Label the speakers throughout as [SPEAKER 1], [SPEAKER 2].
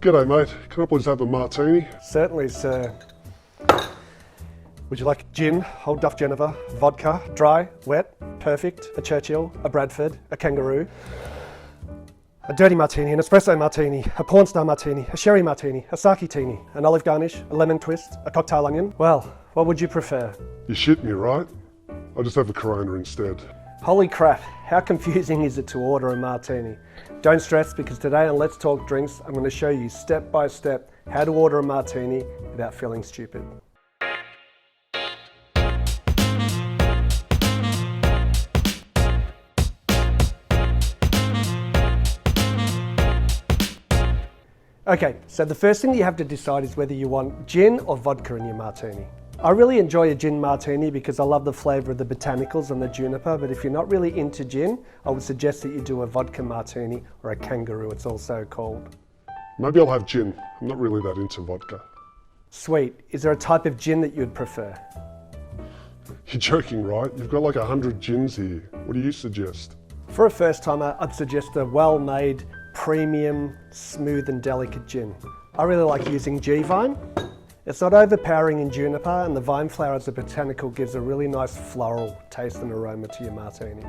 [SPEAKER 1] G'day mate, can I please have a martini?
[SPEAKER 2] Certainly, sir. Would you like gin, Old Duff Geneva, vodka, dry, wet, perfect, a Churchill, a Bradford, a Kangaroo, a dirty martini, an espresso martini, a porn star martini, a sherry martini, a sake tini, an olive garnish, a lemon twist, a cocktail onion? Well, what would you prefer?
[SPEAKER 1] You shit me, right? I'll just have a Corona instead.
[SPEAKER 2] Holy crap, how confusing is it to order a martini? Don't stress, because today on Let's Talk Drinks, I'm going to show you step by step how to order a martini without feeling stupid. Okay, so the first thing you have to decide is whether you want gin or vodka in your martini. I really enjoy a gin martini because I love the flavour of the botanicals and the juniper, but if you're not really into gin, I would suggest that you do a vodka martini, or a Kangaroo it's also called.
[SPEAKER 1] Maybe I'll have gin. I'm not really that into vodka.
[SPEAKER 2] Sweet. Is there a type of gin that you'd prefer?
[SPEAKER 1] You're joking, right? You've got like 100 gins here. What do you suggest?
[SPEAKER 2] For a first timer, I'd suggest a well-made, premium, smooth and delicate gin. I really like using G-Vine. It's not overpowering in juniper, and the vine flower as a botanical gives a really nice floral taste and aroma to your martini.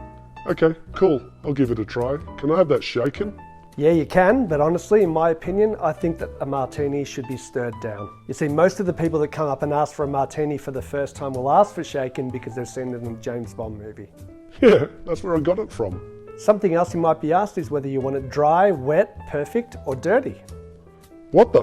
[SPEAKER 1] Okay, cool. I'll give it a try. Can I have that shaken?
[SPEAKER 2] Yeah, you can, but honestly, in my opinion, I think that a martini should be stirred down. You see, most of the people that come up and ask for a martini for the first time will ask for shaken because they've seen it in a James Bond movie.
[SPEAKER 1] Yeah, that's where I got it from.
[SPEAKER 2] Something else you might be asked is whether you want it dry, wet, perfect, or dirty.
[SPEAKER 1] What the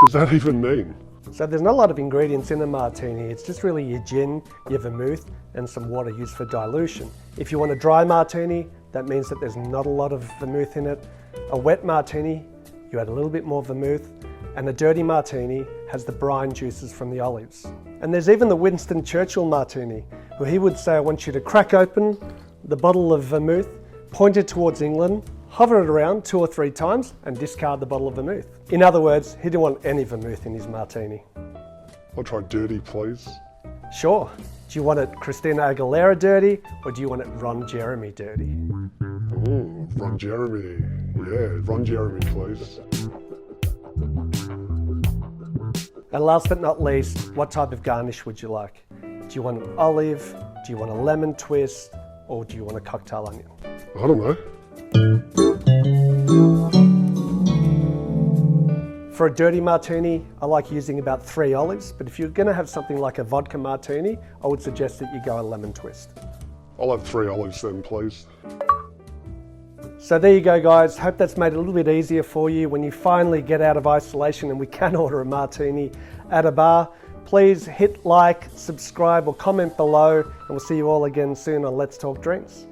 [SPEAKER 1] does that even mean?
[SPEAKER 2] So there's not a lot of ingredients in a martini. It's just really your gin, your vermouth, and some water used for dilution. If you want a dry martini, that means that there's not a lot of vermouth in it. A wet martini, you add a little bit more vermouth, and a dirty martini has the brine juices from the olives. And there's even the Winston Churchill martini, where he would say, I want you to crack open the bottle of vermouth, point it towards England, hover it around 2 or 3 times, and discard the bottle of vermouth. In other words, he didn't want any vermouth in his martini.
[SPEAKER 1] I'll try dirty, please.
[SPEAKER 2] Sure. Do you want it Christina Aguilera dirty, or do you want it Ron Jeremy dirty?
[SPEAKER 1] Oh, Ron Jeremy. Yeah, Ron Jeremy, please.
[SPEAKER 2] And last but not least, what type of garnish would you like? Do you want an olive, do you want a lemon twist, or do you want a cocktail onion?
[SPEAKER 1] I don't know.
[SPEAKER 2] For a dirty martini, I like using about 3 olives, but if you're going to have something like a vodka martini, I would suggest that you go a lemon twist.
[SPEAKER 1] I'll have 3 olives then, please.
[SPEAKER 2] So there you go, guys. Hope that's made it a little bit easier for you when you finally get out of isolation and we can order a martini at a bar. Please hit like, subscribe or comment below, and we'll see you all again soon on Let's Talk Drinks.